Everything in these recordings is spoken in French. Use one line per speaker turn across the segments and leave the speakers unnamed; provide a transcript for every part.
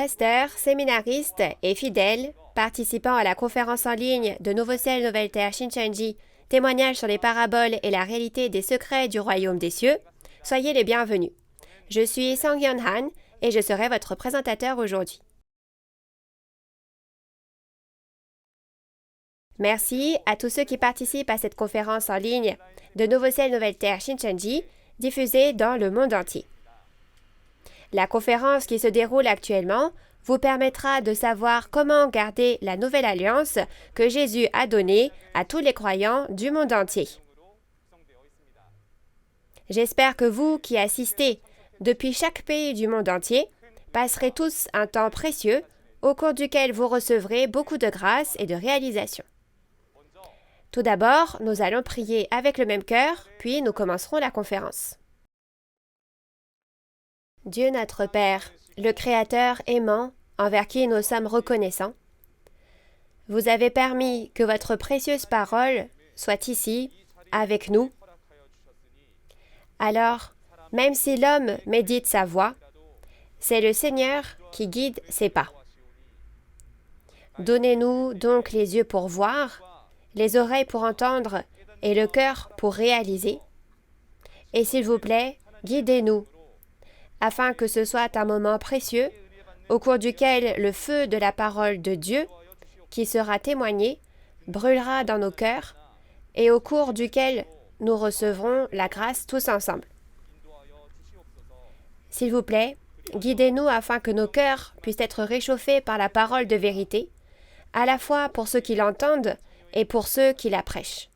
Pasteurs, séminaristes et fidèles, participant à la conférence en ligne de Nouveau Ciel, Nouvelle Terre, Shincheonji, témoignages sur les paraboles et la réalité des secrets du royaume des cieux, soyez les bienvenus. Je suis Sang-Yeon Han et je serai votre présentateur aujourd'hui. Merci à tous ceux qui participent à cette conférence en ligne de Nouveau Ciel, Nouvelle Terre, Shincheonji, diffusée dans le monde entier. La conférence qui se déroule actuellement vous permettra de savoir comment garder la nouvelle alliance que Jésus a donnée à tous les croyants du monde entier. J'espère que vous qui assistez depuis chaque pays du monde entier passerez tous un temps précieux au cours duquel vous recevrez beaucoup de grâce et de réalisation. Tout d'abord, nous allons prier avec le même cœur, puis nous commencerons la conférence. Dieu notre Père, le Créateur aimant, envers qui nous sommes reconnaissants, vous avez permis que votre précieuse parole soit ici, avec nous. Alors, même si l'homme médite sa voix, c'est le Seigneur qui guide ses pas. Donnez-nous donc les yeux pour voir, les oreilles pour entendre et le cœur pour réaliser. Et s'il vous plaît, guidez-nous, afin que ce soit un moment précieux au cours duquel le feu de la parole de Dieu, qui sera témoigné, brûlera dans nos cœurs et au cours duquel nous recevrons la grâce tous ensemble. S'il vous plaît, guidez-nous afin que nos cœurs puissent être réchauffés par la parole de vérité, à la fois pour ceux qui l'entendent et pour ceux qui la prêchent.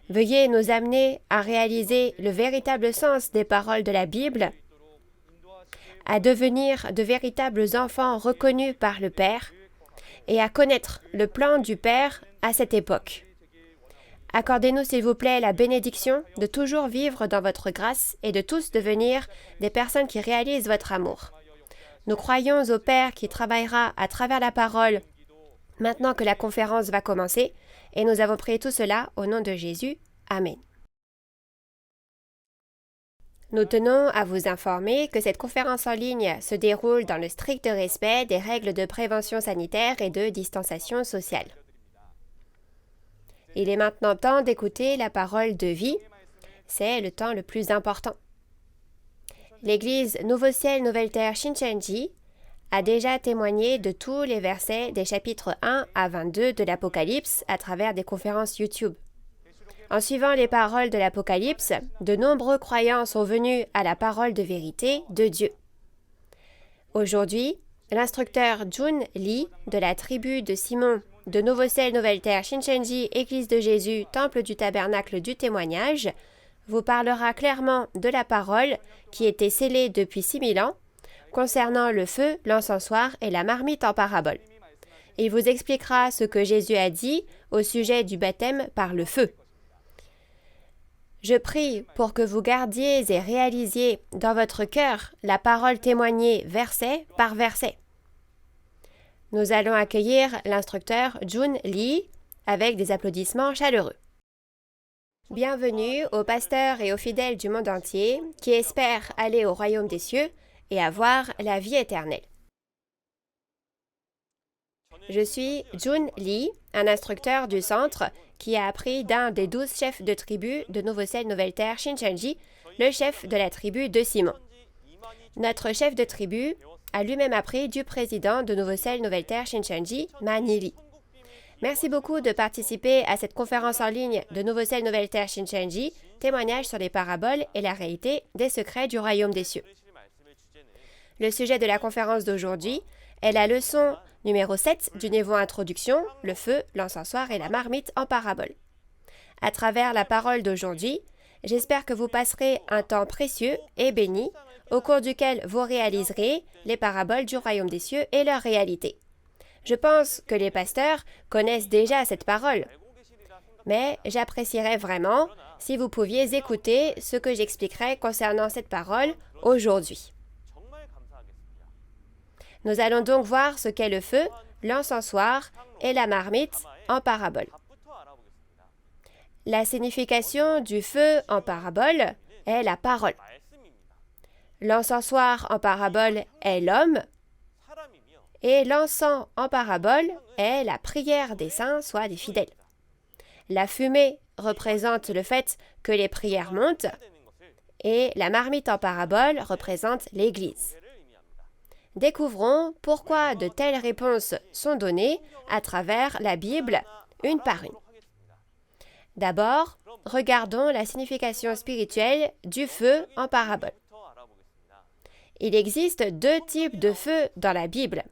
Veuillez nous amener à réaliser le véritable sens des paroles de la Bible, à devenir de véritables enfants reconnus par le Père et à connaître le plan du Père à cette époque. Accordez-nous, s'il vous plaît, la bénédiction de toujours vivre dans votre grâce et de tous devenir des personnes qui réalisent votre amour. Nous croyons au Père qui travaillera à travers la parole maintenant que la conférence va commencer et nous avons prié tout cela au nom de Jésus. Amen. Nous tenons à vous informer que cette conférence en ligne se déroule dans le strict respect des règles de prévention sanitaire et de distanciation sociale. Il est maintenant temps d'écouter la parole de vie. C'est le temps le plus important. L'Église Nouveau Ciel, Nouvelle Terre, Shincheonji a déjà témoigné de tous les versets des chapitres 1 à 22 de l'Apocalypse à travers des conférences YouTube. En suivant les paroles de l'Apocalypse, de nombreux croyants sont venus à la parole de vérité de Dieu. Aujourd'hui, l'instructeur Jun Lee de la tribu de Simon de Nouveau Ciel, Nouvelle Terre, Shincheonji, Église de Jésus, Temple du Tabernacle du Témoignage, vous parlera clairement de la parole qui était scellée depuis 6000 ans concernant le feu, l'encensoir et la marmite en parabole. Il vous expliquera ce que Jésus a dit au sujet du baptême par le feu. Je prie pour que vous gardiez et réalisiez dans votre cœur la parole témoignée verset par verset. Nous allons accueillir l'instructeur Jun Lee avec des applaudissements chaleureux. Bienvenue aux pasteurs et aux fidèles du monde entier qui espèrent aller au royaume des cieux et avoir la vie éternelle. Je suis Jun Lee, un instructeur du centre qui a appris d'un des 12 chefs de tribu de Nouveau Ciel, Nouvelle Terre, Shincheonji, le chef de la tribu de Simon. Notre chef de tribu a lui-même appris du président de Nouveau Ciel, Nouvelle Terre, Shincheonji, Manili. Merci beaucoup de participer à cette conférence en ligne de Nouveau Ciel, Nouvelle Terre, Shincheonji, témoignage sur les paraboles et la réalité des secrets du royaume des cieux. Le sujet de la conférence d'aujourd'hui est la leçon numéro 7 du niveau introduction, le feu, l'encensoir et la marmite en parabole. À travers la parole d'aujourd'hui, j'espère que vous passerez un temps précieux et béni au cours duquel vous réaliserez les paraboles du royaume des cieux et leur réalité. Je pense que les pasteurs connaissent déjà cette parole, mais j'apprécierais vraiment si vous pouviez écouter ce que j'expliquerai concernant cette parole aujourd'hui. Nous allons donc voir ce qu'est le feu, l'encensoir et la marmite en parabole. La signification du feu en parabole est la parole. L'encensoir en parabole est l'homme et l'encens en parabole est la prière des saints, soit des fidèles. La fumée représente le fait que les prières montent et la marmite en parabole représente l'Église. Découvrons pourquoi de telles réponses sont données à travers la Bible, une par une. D'abord, regardons la signification spirituelle du feu en parabole. Il existe deux types de feu dans la Bible.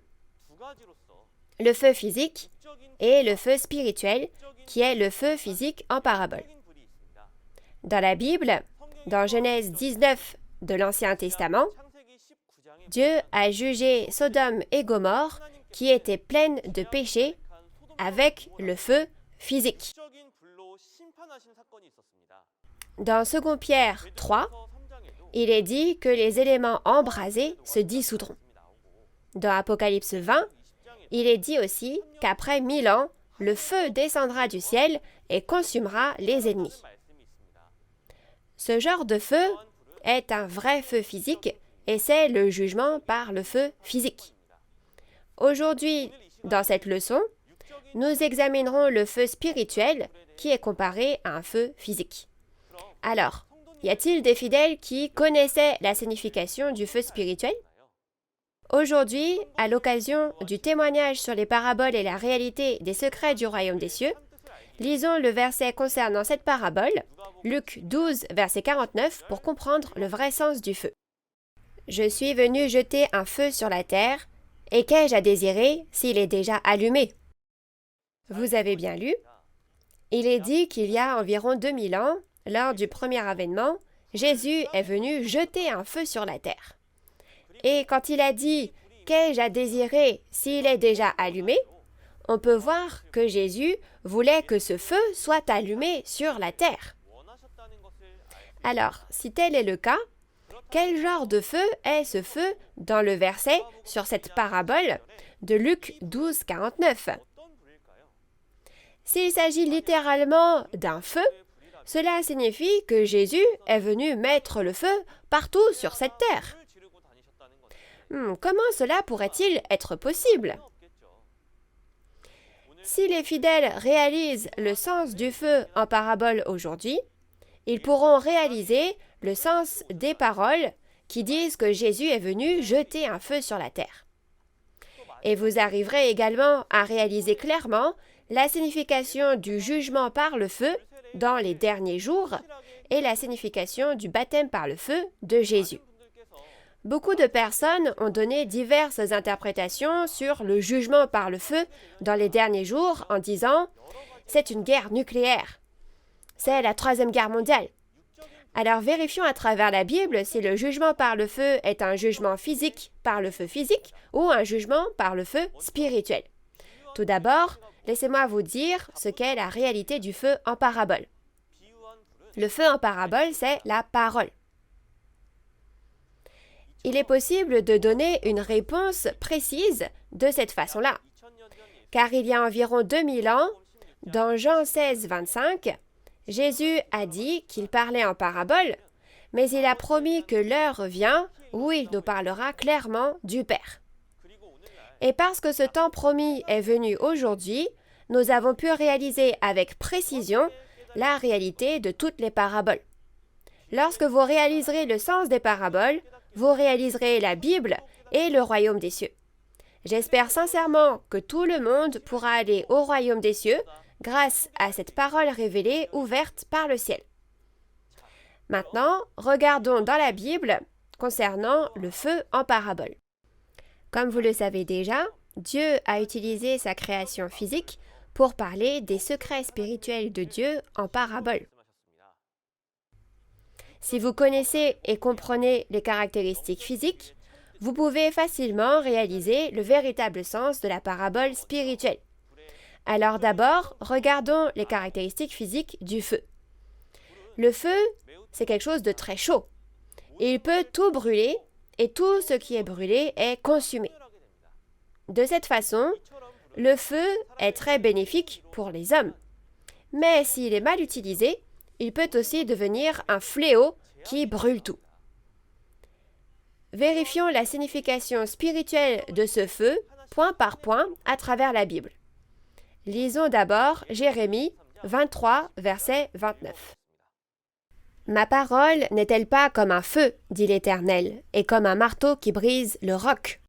Le feu physique et le feu spirituel, qui est le feu physique en parabole. Dans la Bible, dans Genèse 19 de l'Ancien Testament, Dieu a jugé Sodome et Gomorrhe, qui étaient pleines de péché, avec le feu physique. Dans 2 Pierre 3, il est dit que les éléments embrasés se dissoudront. Dans Apocalypse 20, il est dit aussi qu'après 1000 ans, le feu descendra du ciel et consumera les ennemis. Ce genre de feu est un vrai feu physique et c'est le jugement par le feu physique. Aujourd'hui, dans cette leçon, nous examinerons le feu spirituel qui est comparé à un feu physique. Alors, y a-t-il des fidèles qui connaissaient la signification du feu spirituel? Aujourd'hui, à l'occasion du témoignage sur les paraboles et la réalité des secrets du royaume des cieux, lisons le verset concernant cette parabole, Luc 12, verset 49, pour comprendre le vrai sens du feu. « Je suis venu jeter un feu sur la terre, et qu'ai-je à désirer s'il est déjà allumé ?» Vous avez bien lu. Il est dit qu'il y a environ 2000 ans, lors du premier avènement, Jésus est venu jeter un feu sur la terre. Et quand il a dit « Qu'ai-je à désirer s'il est déjà allumé ?» on peut voir que Jésus voulait que ce feu soit allumé sur la terre. Alors, si tel est le cas, quel genre de feu est ce feu dans le verset sur cette parabole de Luc 12, 49? S'il s'agit littéralement d'un feu, cela signifie que Jésus est venu mettre le feu partout sur cette terre. Comment cela pourrait-il être possible? Si les fidèles réalisent le sens du feu en parabole aujourd'hui, ils pourront réaliser le sens des paroles qui disent que Jésus est venu jeter un feu sur la terre. Et vous arriverez également à réaliser clairement la signification du jugement par le feu dans les derniers jours et la signification du baptême par le feu de Jésus. Beaucoup de personnes ont donné diverses interprétations sur le jugement par le feu dans les derniers jours en disant « c'est une guerre nucléaire », c'est la 3e guerre mondiale. Alors vérifions à travers la Bible si le jugement par le feu est un jugement physique par le feu physique ou un jugement par le feu spirituel. Tout d'abord, laissez-moi vous dire ce qu'est la réalité du feu en parabole. Le feu en parabole, c'est la parole. Il est possible de donner une réponse précise de cette façon-là, car il y a environ 2000 ans, dans Jean 16, 25, Jésus a dit qu'il parlait en parabole, mais il a promis que l'heure vient où il nous parlera clairement du Père. Et parce que ce temps promis est venu aujourd'hui, nous avons pu réaliser avec précision la réalité de toutes les paraboles. Lorsque vous réaliserez le sens des paraboles, vous réaliserez la Bible et le royaume des cieux. J'espère sincèrement que tout le monde pourra aller au royaume des cieux grâce à cette parole révélée ouverte par le ciel. Maintenant, regardons dans la Bible concernant le feu en parabole. Comme vous le savez déjà, Dieu a utilisé sa création physique pour parler des secrets spirituels de Dieu en parabole. Si vous connaissez et comprenez les caractéristiques physiques, vous pouvez facilement réaliser le véritable sens de la parabole spirituelle. Alors d'abord, regardons les caractéristiques physiques du feu. Le feu, c'est quelque chose de très chaud. Il peut tout brûler et tout ce qui est brûlé est consumé. De cette façon, le feu est très bénéfique pour les hommes. Mais s'il est mal utilisé, il peut aussi devenir un fléau qui brûle tout. Vérifions la signification spirituelle de ce feu point par point à travers la Bible. Lisons d'abord Jérémie 23, verset 29. Ma parole n'est-elle pas comme un feu, dit l'Éternel, et comme un marteau qui brise le roc?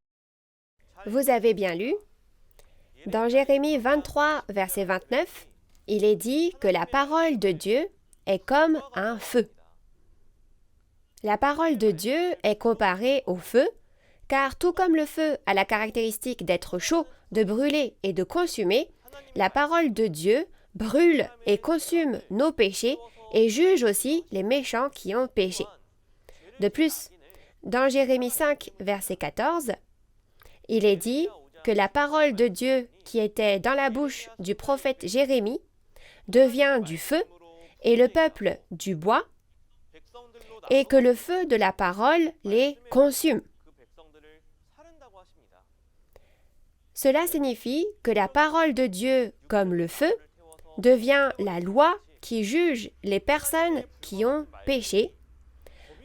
Vous avez bien lu. Dans Jérémie 23, verset 29, il est dit que la parole de Dieu est comme un feu. La parole de Dieu est comparée au feu, car tout comme le feu a la caractéristique d'être chaud, de brûler et de consumer, la parole de Dieu brûle et consume nos péchés et juge aussi les méchants qui ont péché. De plus, dans Jérémie 5, verset 14, il est dit que la parole de Dieu qui était dans la bouche du prophète Jérémie devient du feu et le peuple du bois, et que le feu de la parole les consume. Cela signifie que la parole de Dieu, comme le feu, devient la loi qui juge les personnes qui ont péché,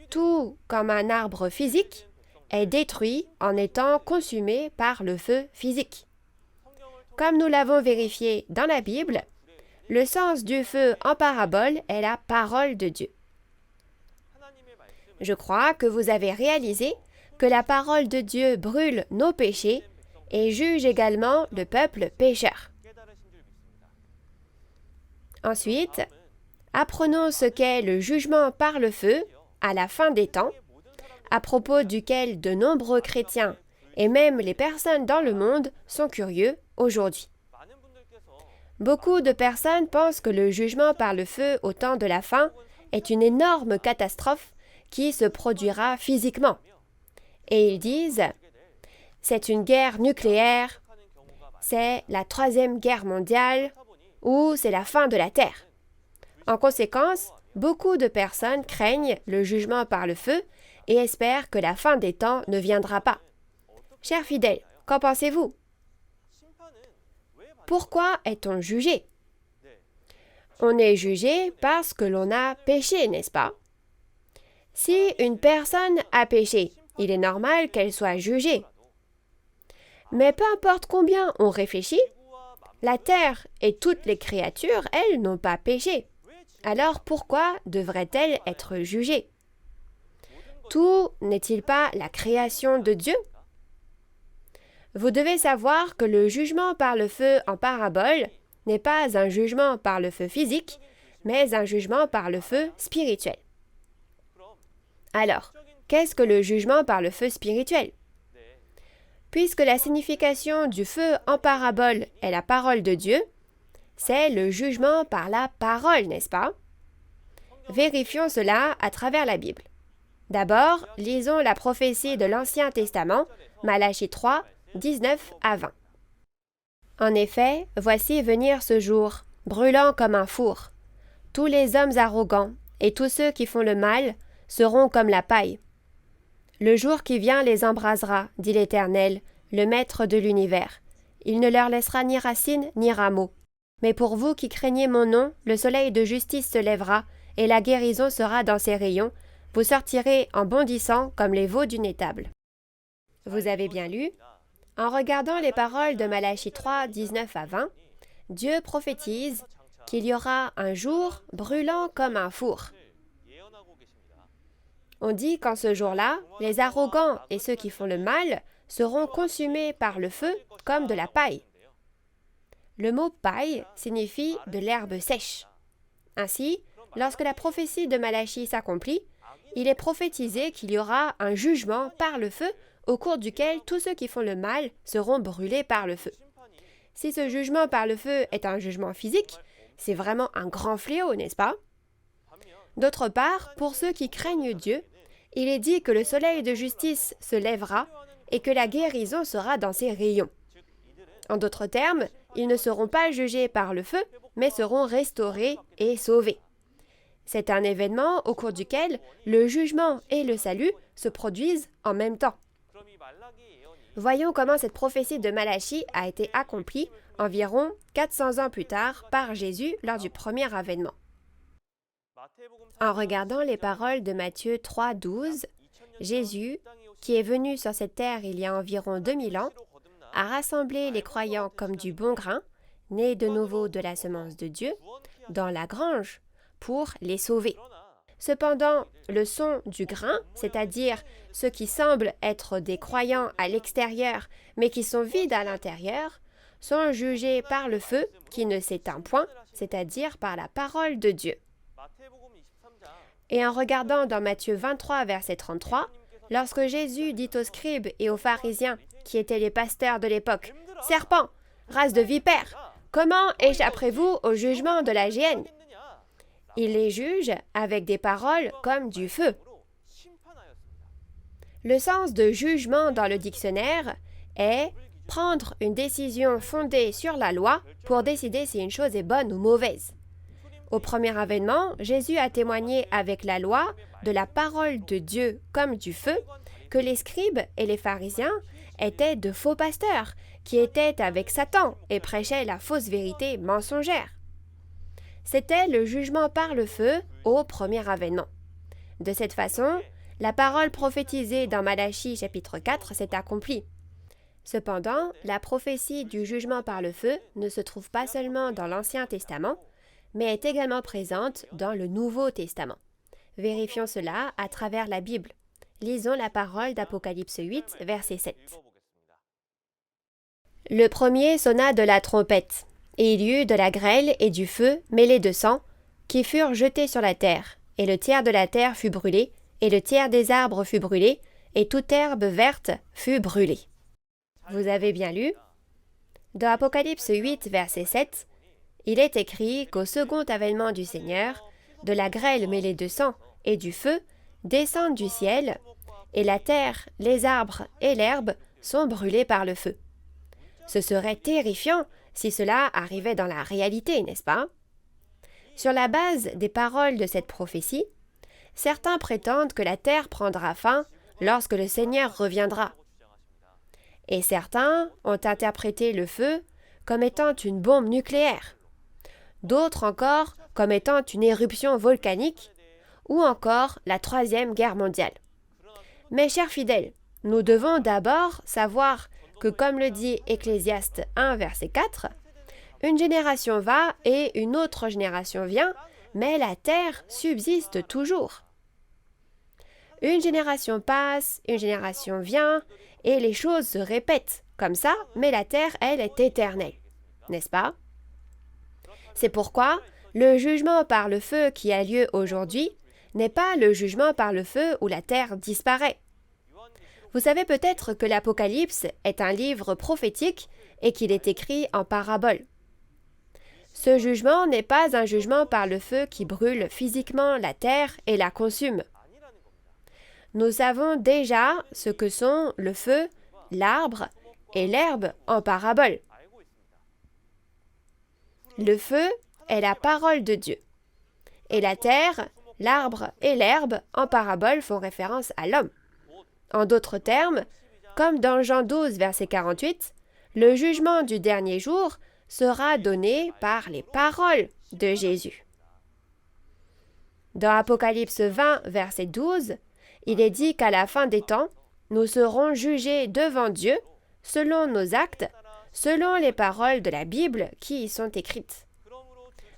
tout comme un arbre physique est détruit en étant consumé par le feu physique. Comme nous l'avons vérifié dans la Bible, le sens du feu en parabole est la parole de Dieu. Je crois que vous avez réalisé que la parole de Dieu brûle nos péchés et juge également le peuple pécheur. Ensuite, apprenons ce qu'est le jugement par le feu à la fin des temps, à propos duquel de nombreux chrétiens et même les personnes dans le monde sont curieux aujourd'hui. Beaucoup de personnes pensent que le jugement par le feu au temps de la fin est une énorme catastrophe qui se produira physiquement. Et ils disent « c'est une guerre nucléaire, c'est la 3e guerre mondiale ou c'est la fin de la Terre ». En conséquence, beaucoup de personnes craignent le jugement par le feu et espèrent que la fin des temps ne viendra pas. Chers fidèles, qu'en pensez-vous? Pourquoi est-on jugé? On est jugé parce que l'on a péché, n'est-ce pas? Si une personne a péché, il est normal qu'elle soit jugée. Mais peu importe combien on réfléchit, la terre et toutes les créatures, elles, n'ont pas péché. Alors pourquoi devrait-elle être jugée? Tout n'est-il pas la création de Dieu? Vous devez savoir que le jugement par le feu en parabole n'est pas un jugement par le feu physique, mais un jugement par le feu spirituel. Alors, qu'est-ce que le jugement par le feu spirituel? Puisque la signification du feu en parabole est la parole de Dieu, c'est le jugement par la parole, n'est-ce pas? Vérifions cela à travers la Bible. D'abord, lisons la prophétie de l'Ancien Testament, Malachie 3, 19 à 20. En effet, voici venir ce jour, brûlant comme un four. Tous les hommes arrogants et tous ceux qui font le mal seront comme la paille. Le jour qui vient les embrasera, dit l'Éternel, le Maître de l'univers. Il ne leur laissera ni racine ni rameaux. Mais pour vous qui craignez mon nom, le soleil de justice se lèvera, et la guérison sera dans ses rayons. Vous sortirez en bondissant comme les veaux d'une étable. Vous avez bien lu. En regardant les paroles de Malachie 3, 19 à 20, Dieu prophétise qu'il y aura un jour brûlant comme un four. On dit qu'en ce jour-là, les arrogants et ceux qui font le mal seront consumés par le feu comme de la paille. Le mot paille signifie de l'herbe sèche. Ainsi, lorsque la prophétie de Malachie s'accomplit, il est prophétisé qu'il y aura un jugement par le feu au cours duquel tous ceux qui font le mal seront brûlés par le feu. Si ce jugement par le feu est un jugement physique, c'est vraiment un grand fléau, n'est-ce pas? D'autre part, pour ceux qui craignent Dieu, il est dit que le soleil de justice se lèvera et que la guérison sera dans ses rayons. En d'autres termes, ils ne seront pas jugés par le feu, mais seront restaurés et sauvés. C'est un événement au cours duquel le jugement et le salut se produisent en même temps. Voyons comment cette prophétie de Malachie a été accomplie environ 400 ans plus tard par Jésus lors du premier avènement. En regardant les paroles de Matthieu 3, 12, Jésus, qui est venu sur cette terre il y a environ 2000 ans, à rassembler les croyants comme du bon grain, nés de nouveau de la semence de Dieu, dans la grange, pour les sauver. Cependant, le son du grain, c'est-à-dire ceux qui semblent être des croyants à l'extérieur, mais qui sont vides à l'intérieur, sont jugés par le feu qui ne s'éteint point, c'est-à-dire par la parole de Dieu. Et en regardant dans Matthieu 23, verset 33, lorsque Jésus dit aux scribes et aux pharisiens, qui étaient les pasteurs de l'époque, « Serpents, race de vipères, comment échapperez-vous au jugement de la géhenne ?» Il les juge avec des paroles comme du feu. Le sens de jugement dans le dictionnaire est prendre une décision fondée sur la loi pour décider si une chose est bonne ou mauvaise. Au premier avènement, Jésus a témoigné avec la loi de la parole de Dieu comme du feu que les scribes et les pharisiens étaient de faux pasteurs qui étaient avec Satan et prêchaient la fausse vérité mensongère. C'était le jugement par le feu au premier avènement. De cette façon, la parole prophétisée dans Malachie chapitre 4 s'est accomplie. Cependant, la prophétie du jugement par le feu ne se trouve pas seulement dans l'Ancien Testament, mais est également présente dans le Nouveau Testament. Vérifions cela à travers la Bible. Lisons la parole d'Apocalypse 8, verset 7. Le premier sonna de la trompette, et il y eut de la grêle et du feu mêlés de sang, qui furent jetés sur la terre, et le tiers de la terre fut brûlé, et le tiers des arbres fut brûlé, et toute herbe verte fut brûlée. Vous avez bien lu? Dans Apocalypse 8, verset 7, il est écrit qu'au second avènement du Seigneur, de la grêle mêlée de sang et du feu descendent du ciel, et la terre, les arbres et l'herbe sont brûlés par le feu. Ce serait terrifiant si cela arrivait dans la réalité, n'est-ce pas? Sur la base des paroles de cette prophétie, certains prétendent que la terre prendra fin lorsque le Seigneur reviendra. Et certains ont interprété le feu comme étant une bombe nucléaire, d'autres encore comme étant une éruption volcanique, ou encore la Troisième Guerre mondiale. Mes chers fidèles, nous devons d'abord savoir que, comme le dit Ecclésiaste 1, verset 4, une génération va et une autre génération vient, mais la terre subsiste toujours. Une génération passe, une génération vient, et les choses se répètent comme ça, mais la terre, elle, est éternelle. N'est-ce pas? C'est pourquoi le jugement par le feu qui a lieu aujourd'hui n'est pas le jugement par le feu où la terre disparaît. Vous savez peut-être que l'Apocalypse est un livre prophétique et qu'il est écrit en parabole. Ce jugement n'est pas un jugement par le feu qui brûle physiquement la terre et la consume. Nous savons déjà ce que sont le feu, l'arbre et l'herbe en parabole. Le feu est la parole de Dieu. Et la terre, l'arbre et l'herbe en parabole font référence à l'homme. En d'autres termes, comme dans Jean 12, verset 48, le jugement du dernier jour sera donné par les paroles de Jésus. Dans Apocalypse 20, verset 12, il est dit qu'à la fin des temps, nous serons jugés devant Dieu selon nos actes, selon les paroles de la Bible qui y sont écrites.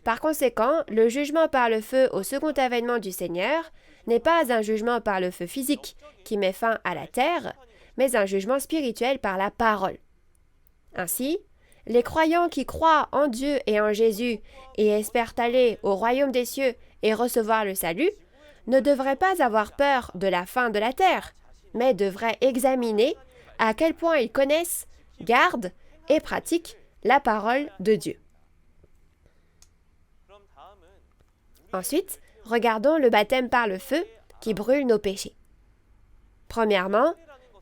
Par conséquent, le jugement par le feu au second avènement du Seigneur n'est pas un jugement par le feu physique qui met fin à la terre, mais un jugement spirituel par la parole. Ainsi, les croyants qui croient en Dieu et en Jésus et espèrent aller au royaume des cieux et recevoir le salut ne devraient pas avoir peur de la fin de la terre, mais devraient examiner à quel point ils connaissent, gardent et pratiquent la parole de Dieu. Ensuite, regardons le baptême par le feu qui brûle nos péchés. Premièrement,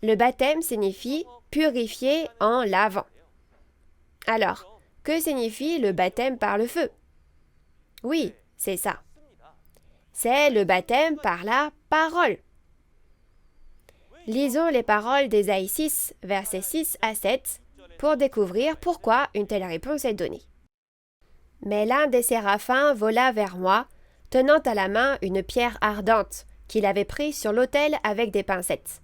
le baptême signifie purifier en lavant. Alors, que signifie le baptême par le feu? Oui, c'est ça. C'est le baptême par la parole. Lisons les paroles d'Ésaïe 6, versets 6 à 7, pour découvrir pourquoi une telle réponse est donnée. Mais l'un des séraphins vola vers moi, tenant à la main une pierre ardente, qu'il avait prise sur l'autel avec des pincettes.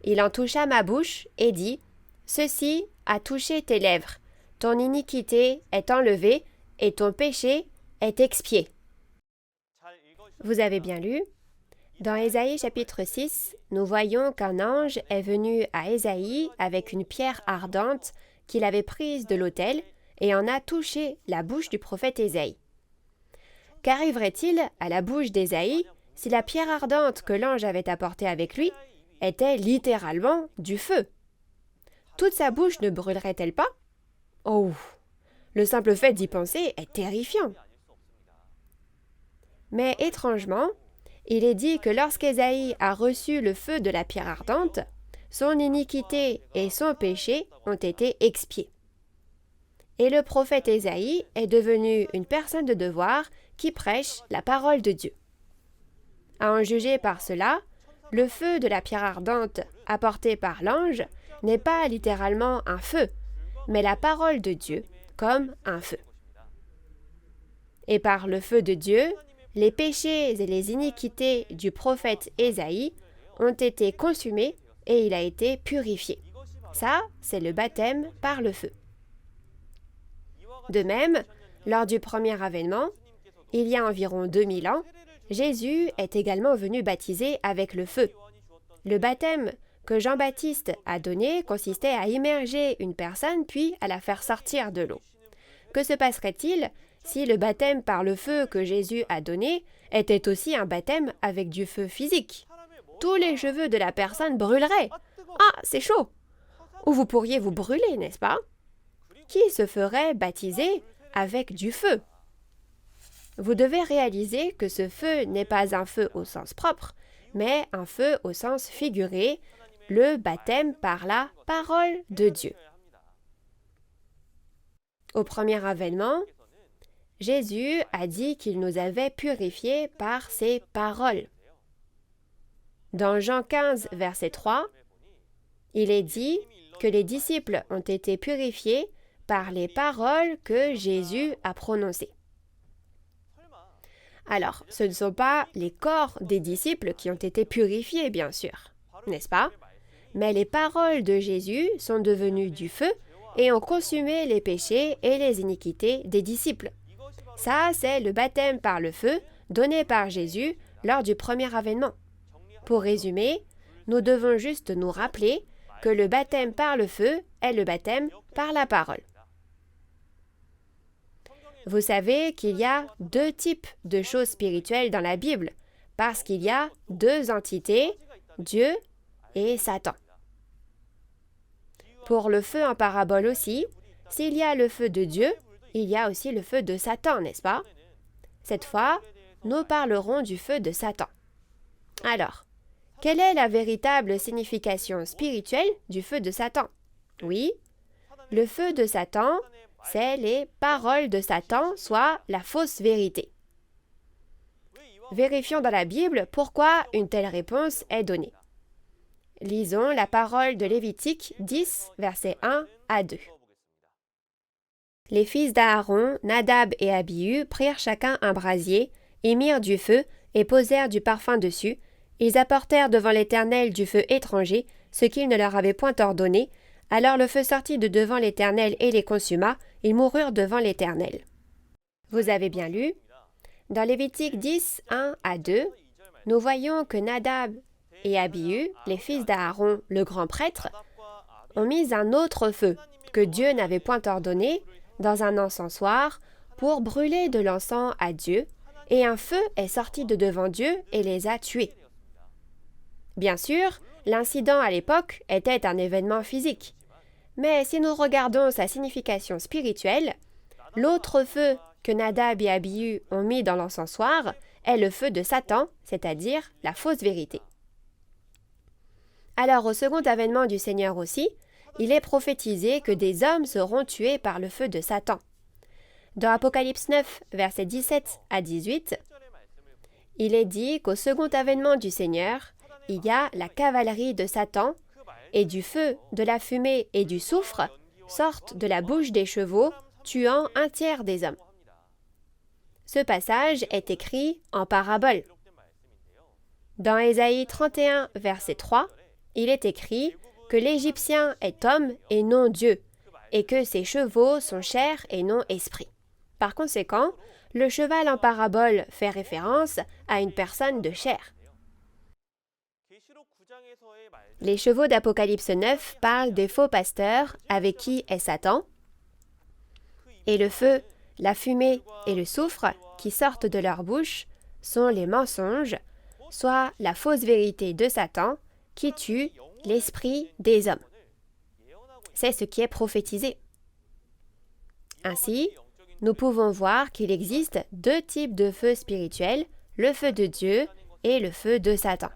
Il en toucha ma bouche et dit « Ceci a touché tes lèvres. Ton iniquité est enlevée et ton péché est expié. Vous avez bien lu? Dans Ésaïe chapitre 6, nous voyons qu'un ange est venu à Ésaïe avec une pierre ardente qu'il avait prise de l'autel et en a touché la bouche du prophète Ésaïe. Qu'arriverait-il à la bouche d'Ésaïe si la pierre ardente que l'ange avait apportée avec lui était littéralement du feu? Toute sa bouche ne brûlerait-elle pas? Oh, le simple fait d'y penser est terrifiant. Mais étrangement, il est dit que lorsqu'Ésaïe a reçu le feu de la pierre ardente, son iniquité et son péché ont été expiés. Et le prophète Ésaïe est devenu une personne de devoir qui prêche la parole de Dieu. À en juger par cela, le feu de la pierre ardente apporté par l'ange n'est pas littéralement un feu, mais la parole de Dieu comme un feu. Et par le feu de Dieu, les péchés et les iniquités du prophète Ésaïe ont été consumés et il a été purifié. Ça, c'est le baptême par le feu. De même, lors du premier avènement, il y a environ 2000 ans, Jésus est également venu baptiser avec le feu. Le baptême que Jean-Baptiste a donné consistait à immerger une personne puis à la faire sortir de l'eau. Que se passerait-il si le baptême par le feu que Jésus a donné était aussi un baptême avec du feu physique? Tous les cheveux de la personne brûleraient. Ah, c'est chaud! Ou vous pourriez vous brûler, n'est-ce pas? Qui se ferait baptiser avec du feu? Vous devez réaliser que ce feu n'est pas un feu au sens propre, mais un feu au sens figuré, le baptême par la parole de Dieu. Au premier avènement, Jésus a dit qu'il nous avait purifiés par ses paroles. Dans Jean 15, verset 3, il est dit que les disciples ont été purifiés par les paroles que Jésus a prononcées. Alors, ce ne sont pas les corps des disciples qui ont été purifiés, bien sûr, n'est-ce pas? Mais les paroles de Jésus sont devenues du feu et ont consumé les péchés et les iniquités des disciples. Ça, c'est le baptême par le feu donné par Jésus lors du premier avènement. Pour résumer, nous devons juste nous rappeler que le baptême par le feu est le baptême par la parole. Vous savez qu'il y a deux types de choses spirituelles dans la Bible, parce qu'il y a deux entités, Dieu et Satan. Pour le feu en parabole aussi, s'il y a le feu de Dieu, il y a aussi le feu de Satan, n'est-ce pas? Cette fois, nous parlerons du feu de Satan. Alors, quelle est la véritable signification spirituelle du feu de Satan? Oui, le feu de Satan, c'est les paroles de Satan, soit la fausse vérité. Vérifions dans la Bible pourquoi une telle réponse est donnée. Lisons la parole de Lévitique 10, versets 1 à 2. Les fils d'Aaron, Nadab et Abihu, prirent chacun un brasier, y mirent du feu et posèrent du parfum dessus. Ils apportèrent devant l'Éternel du feu étranger, ce qu'il ne leur avait point ordonné. Alors le feu sortit de devant l'Éternel et les consuma. Ils moururent devant l'Éternel. Vous avez bien lu? Dans Lévitique 10, 1 à 2, nous voyons que Nadab et Abihu, les fils d'Aaron, le grand prêtre, ont mis un autre feu, que Dieu n'avait point ordonné, dans un encensoir, pour brûler de l'encens à Dieu, et un feu est sorti de devant Dieu et les a tués. Bien sûr, l'incident à l'époque était un événement physique, mais si nous regardons sa signification spirituelle, l'autre feu que Nadab et Abihu ont mis dans l'encensoir est le feu de Satan, c'est-à-dire la fausse vérité. Alors au second avènement du Seigneur aussi, il est prophétisé que des hommes seront tués par le feu de Satan. Dans Apocalypse 9, versets 17 à 18, il est dit qu'au second avènement du Seigneur, il y a la cavalerie de Satan, et du feu, de la fumée et du soufre sortent de la bouche des chevaux, tuant un tiers des hommes. Ce passage est écrit en parabole. Dans Ésaïe 31, verset 3, il est écrit que l'Égyptien est homme et non Dieu, et que ses chevaux sont chair et non esprit. Par conséquent, le cheval en parabole fait référence à une personne de chair. Les chevaux d'Apocalypse 9 parlent des faux pasteurs avec qui est Satan, et le feu, la fumée et le soufre qui sortent de leur bouche sont les mensonges, soit la fausse vérité de Satan qui tue l'esprit des hommes. C'est ce qui est prophétisé. Ainsi, nous pouvons voir qu'il existe deux types de feu spirituels, le feu de Dieu et le feu de Satan.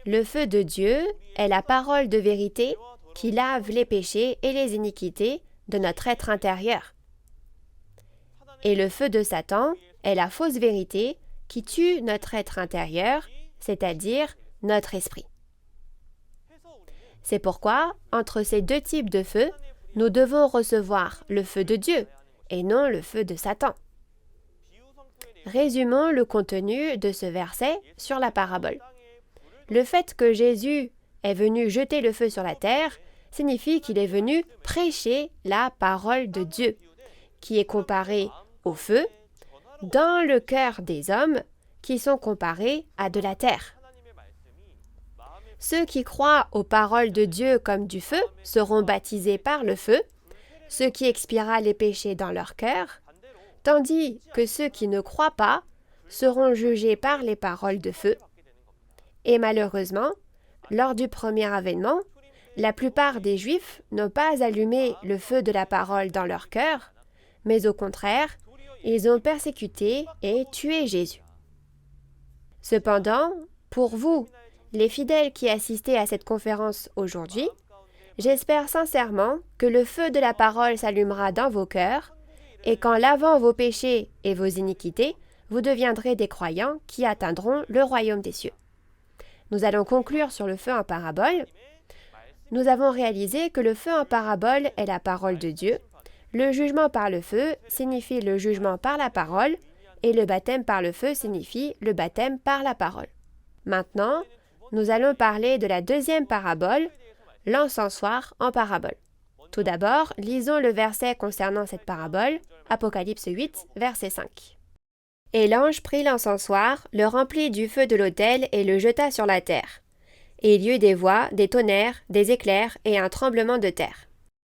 Le feu de Dieu est la parole de vérité qui lave les péchés et les iniquités de notre être intérieur. Et le feu de Satan est la fausse vérité qui tue notre être intérieur, c'est-à-dire notre esprit. C'est pourquoi, entre ces deux types de feu, nous devons recevoir le feu de Dieu et non le feu de Satan. Résumons le contenu de ce verset sur la parabole. Le fait que Jésus est venu jeter le feu sur la terre signifie qu'il est venu prêcher la parole de Dieu, qui est comparée au feu dans le cœur des hommes qui sont comparés à de la terre. Ceux qui croient aux paroles de Dieu comme du feu seront baptisés par le feu, ce qui expiera les péchés dans leur cœur, tandis que ceux qui ne croient pas seront jugés par les paroles de feu. Et malheureusement, lors du premier avènement, la plupart des Juifs n'ont pas allumé le feu de la parole dans leur cœur, mais au contraire, ils ont persécuté et tué Jésus. Cependant, pour vous, les fidèles qui assistez à cette conférence aujourd'hui, j'espère sincèrement que le feu de la parole s'allumera dans vos cœurs et qu'en lavant vos péchés et vos iniquités, vous deviendrez des croyants qui atteindront le royaume des cieux. Nous allons conclure sur le feu en parabole. Nous avons réalisé que le feu en parabole est la parole de Dieu. Le jugement par le feu signifie le jugement par la parole et le baptême par le feu signifie le baptême par la parole. Maintenant, nous allons parler de la deuxième parabole, l'encensoir en parabole. Tout d'abord, lisons le verset concernant cette parabole, Apocalypse 8, verset 5. « Et l'ange prit l'encensoir, le remplit du feu de l'autel et le jeta sur la terre. Et il y eut des voix, des tonnerres, des éclairs et un tremblement de terre. »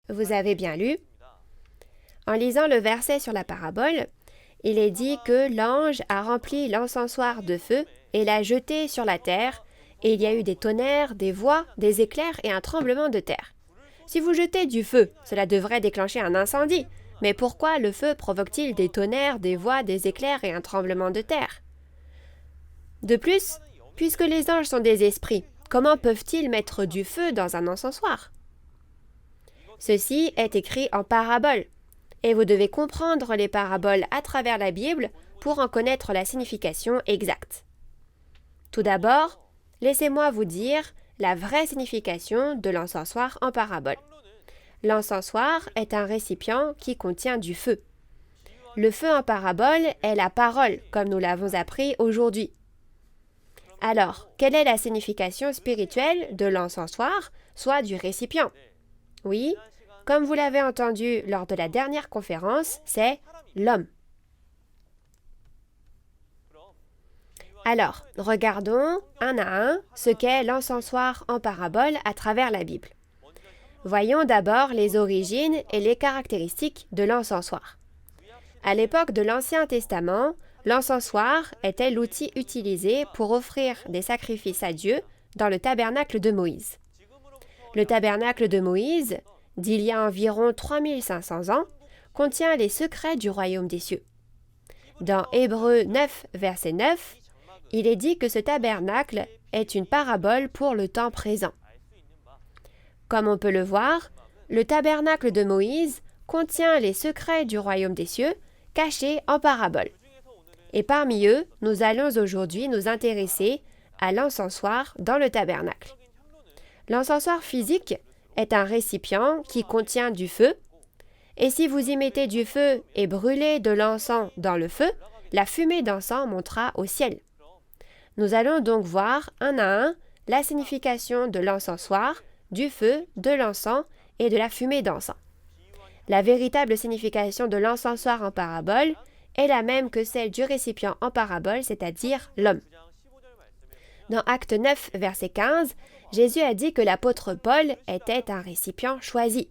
Vous avez bien lu. En lisant le verset sur la parabole, il est dit que l'ange a rempli l'encensoir de feu et l'a jeté sur la terre, et il y a eu des tonnerres, des voix, des éclairs et un tremblement de terre. Si vous jetez du feu, cela devrait déclencher un incendie. Mais pourquoi le feu provoque-t-il des tonnerres, des voix, des éclairs et un tremblement de terre? De plus, puisque les anges sont des esprits, comment peuvent-ils mettre du feu dans un encensoir? Ceci est écrit en parabole, et vous devez comprendre les paraboles à travers la Bible pour en connaître la signification exacte. Tout d'abord, laissez-moi vous dire la vraie signification de l'encensoir en parabole. L'encensoir est un récipient qui contient du feu. Le feu en parabole est la parole, comme nous l'avons appris aujourd'hui. Alors, quelle est la signification spirituelle de l'encensoir, soit du récipient? Oui, comme vous l'avez entendu lors de la dernière conférence, c'est l'homme. Alors, regardons un à un ce qu'est l'encensoir en parabole à travers la Bible. Voyons d'abord les origines et les caractéristiques de l'encensoir. À l'époque de l'Ancien Testament, l'encensoir était l'outil utilisé pour offrir des sacrifices à Dieu dans le tabernacle de Moïse. Le tabernacle de Moïse, d'il y a environ 3500 ans, contient les secrets du royaume des cieux. Dans Hébreux 9, verset 9, il est dit que ce tabernacle est une parabole pour le temps présent. Comme on peut le voir, le tabernacle de Moïse contient les secrets du royaume des cieux cachés en parabole. Et parmi eux, nous allons aujourd'hui nous intéresser à l'encensoir dans le tabernacle. L'encensoir physique est un récipient qui contient du feu, et si vous y mettez du feu et brûlez de l'encens dans le feu, la fumée d'encens montera au ciel. Nous allons donc voir un à un la signification de l'encensoir, du feu, de l'encens et de la fumée d'encens. La véritable signification de l'encensoir en parabole est la même que celle du récipient en parabole, c'est-à-dire l'homme. Dans Acte 9, verset 15, Jésus a dit que l'apôtre Paul était un récipient choisi.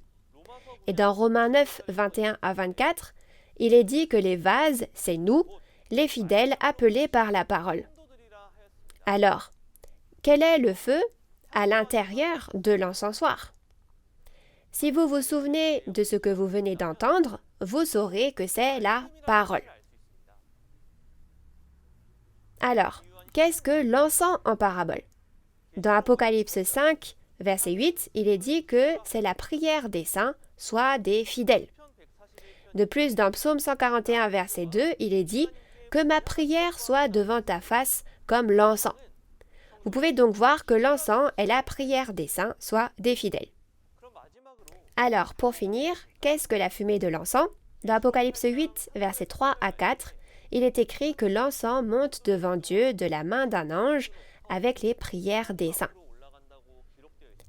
Et dans Romains 9, 21 à 24, il est dit que les vases, c'est nous, les fidèles appelés par la parole. Alors, quel est le feu à l'intérieur de l'encensoir? Si vous vous souvenez de ce que vous venez d'entendre, vous saurez que c'est la parole. Alors, qu'est-ce que l'encens en parabole? Dans Apocalypse 5, verset 8, il est dit que c'est la prière des saints, soit des fidèles. De plus, dans Psaume 141, verset 2, il est dit « Que ma prière soit devant ta face comme l'encens ». Vous pouvez donc voir que l'encens est la prière des saints, soit des fidèles. Alors, pour finir, qu'est-ce que la fumée de l'encens? Dans Apocalypse 8, versets 3 à 4, il est écrit que l'encens monte devant Dieu de la main d'un ange avec les prières des saints.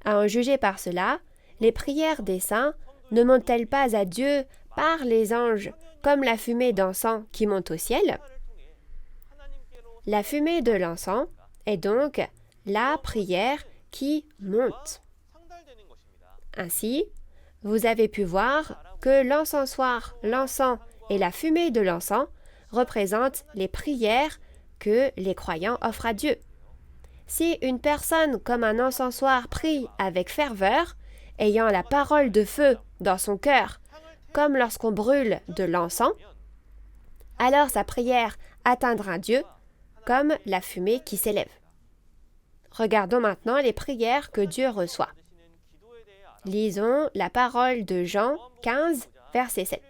À en juger par cela, les prières des saints ne montent-elles pas à Dieu par les anges comme la fumée d'encens qui monte au ciel? La fumée de l'encens est donc la prière qui monte. Ainsi, vous avez pu voir que l'encensoir, l'encens et la fumée de l'encens représentent les prières que les croyants offrent à Dieu. Si une personne comme un encensoir prie avec ferveur, ayant la parole de feu dans son cœur, comme lorsqu'on brûle de l'encens, alors sa prière atteindra Dieu comme la fumée qui s'élève. Regardons maintenant les prières que Dieu reçoit. Lisons la parole de Jean 15, verset 7.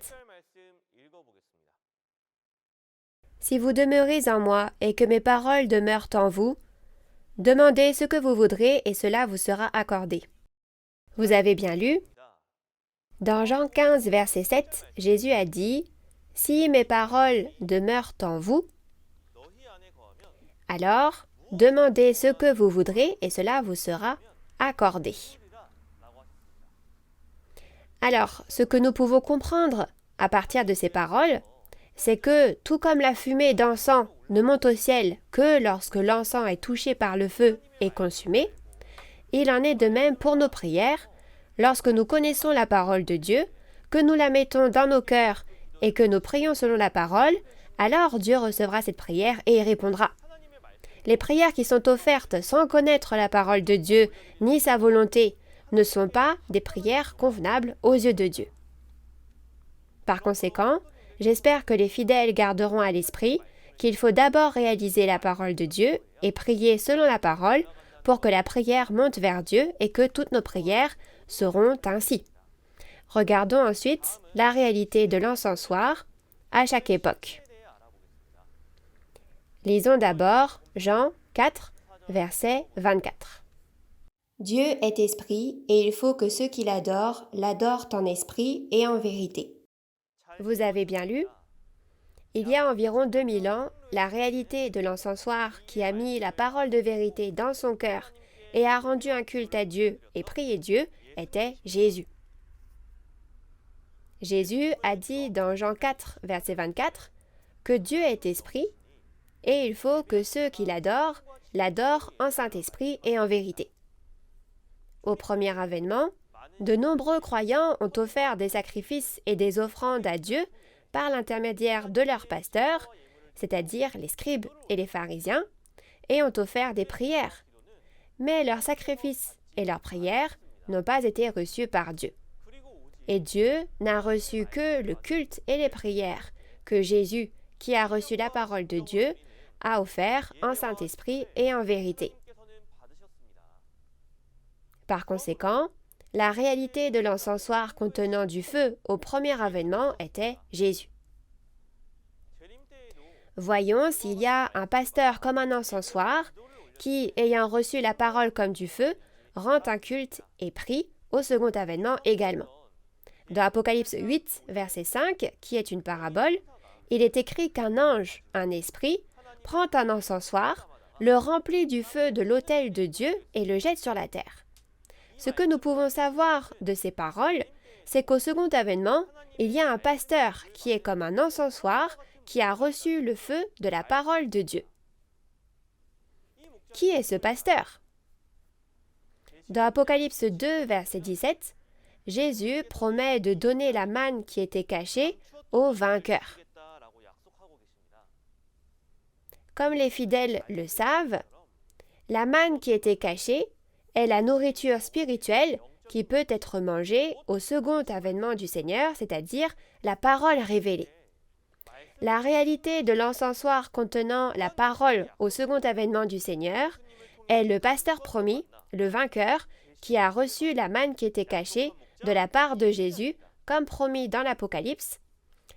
Si vous demeurez en moi et que mes paroles demeurent en vous, demandez ce que vous voudrez et cela vous sera accordé. Vous avez bien lu? Dans Jean 15, verset 7, Jésus a dit « Si mes paroles demeurent en vous, alors demandez ce que vous voudrez et cela vous sera accordé. » Alors, ce que nous pouvons comprendre à partir de ces paroles, c'est que, tout comme la fumée d'encens ne monte au ciel que lorsque l'encens est touché par le feu et consumé, il en est de même pour nos prières, lorsque nous connaissons la parole de Dieu, que nous la mettons dans nos cœurs et que nous prions selon la parole, alors Dieu recevra cette prière et y répondra. Les prières qui sont offertes sans connaître la parole de Dieu ni sa volonté ne sont pas des prières convenables aux yeux de Dieu. Par conséquent, j'espère que les fidèles garderont à l'esprit qu'il faut d'abord réaliser la parole de Dieu et prier selon la parole pour que la prière monte vers Dieu et que toutes nos prières seront ainsi. Regardons ensuite la réalité de l'encensoir à chaque époque. Lisons d'abord Jean 4, verset 24. Dieu est esprit, et il faut que ceux qui l'adorent en esprit et en vérité. Vous avez bien lu? Il y a environ 2000 ans, la réalité de l'encensoir qui a mis la parole de vérité dans son cœur et a rendu un culte à Dieu et prié Dieu était Jésus. Jésus a dit dans Jean 4, verset 24, que Dieu est esprit, et il faut que ceux qui l'adorent en Saint-Esprit et en vérité. Au premier avènement, de nombreux croyants ont offert des sacrifices et des offrandes à Dieu par l'intermédiaire de leurs pasteurs, c'est-à-dire les scribes et les pharisiens, et ont offert des prières. Mais leurs sacrifices et leurs prières n'ont pas été reçus par Dieu. Et Dieu n'a reçu que le culte et les prières que Jésus, qui a reçu la parole de Dieu, a offert en Saint-Esprit et en vérité. Par conséquent, la réalité de l'encensoir contenant du feu au premier avènement était Jésus. Voyons s'il y a un pasteur comme un encensoir qui, ayant reçu la parole comme du feu, rend un culte et prie au second avènement également. Dans Apocalypse 8, verset 5, qui est une parabole, il est écrit qu'un ange, un esprit, prend un encensoir, le remplit du feu de l'autel de Dieu et le jette sur la terre. Ce que nous pouvons savoir de ces paroles, c'est qu'au second avènement, il y a un pasteur qui est comme un encensoir qui a reçu le feu de la parole de Dieu. Qui est ce pasteur? Dans Apocalypse 2, verset 17, Jésus promet de donner la manne qui était cachée aux vainqueurs. Comme les fidèles le savent, la manne qui était cachée est la nourriture spirituelle qui peut être mangée au second avènement du Seigneur, c'est-à-dire la parole révélée. La réalité de l'encensoir contenant la parole au second avènement du Seigneur est le pasteur promis, le vainqueur, qui a reçu la manne qui était cachée de la part de Jésus, comme promis dans l'Apocalypse,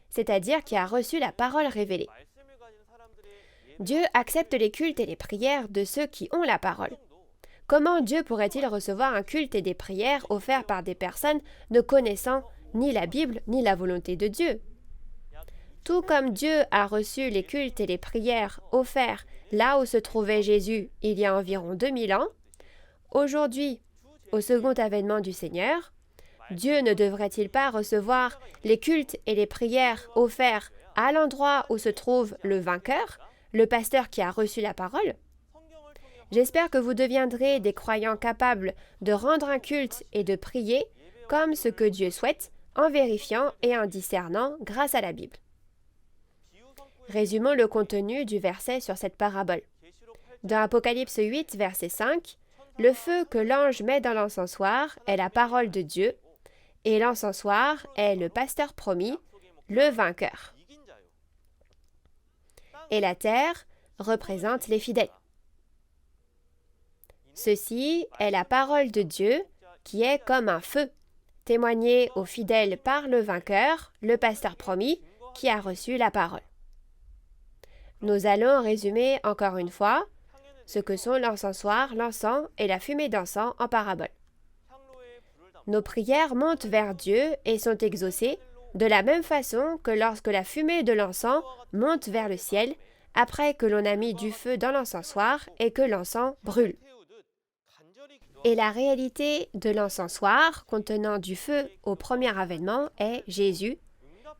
c'est-à-dire qui a reçu la parole révélée. Dieu accepte les cultes et les prières de ceux qui ont la parole. Comment Dieu pourrait-il recevoir un culte et des prières offerts par des personnes ne connaissant ni la Bible ni la volonté de Dieu? Tout comme Dieu a reçu les cultes et les prières offerts là où se trouvait Jésus il y a environ 2000 ans, aujourd'hui, au second avènement du Seigneur, Dieu ne devrait-il pas recevoir les cultes et les prières offerts à l'endroit où se trouve le vainqueur, le pasteur qui a reçu la parole? J'espère que vous deviendrez des croyants capables de rendre un culte et de prier comme ce que Dieu souhaite, en vérifiant et en discernant grâce à la Bible. Résumons le contenu du verset sur cette parabole. Dans Apocalypse 8, verset 5, le feu que l'ange met dans l'encensoir est la parole de Dieu, et l'encensoir est le pasteur promis, le vainqueur. Et la terre représente les fidèles. Ceci est la parole de Dieu qui est comme un feu, témoignée aux fidèles par le vainqueur, le pasteur promis, qui a reçu la parole. Nous allons résumer encore une fois ce que sont l'encensoir, l'encens et la fumée d'encens en parabole. Nos prières montent vers Dieu et sont exaucées de la même façon que lorsque la fumée de l'encens monte vers le ciel après que l'on a mis du feu dans l'encensoir et que l'encens brûle. Et la réalité de l'encensoir contenant du feu au premier avènement est Jésus,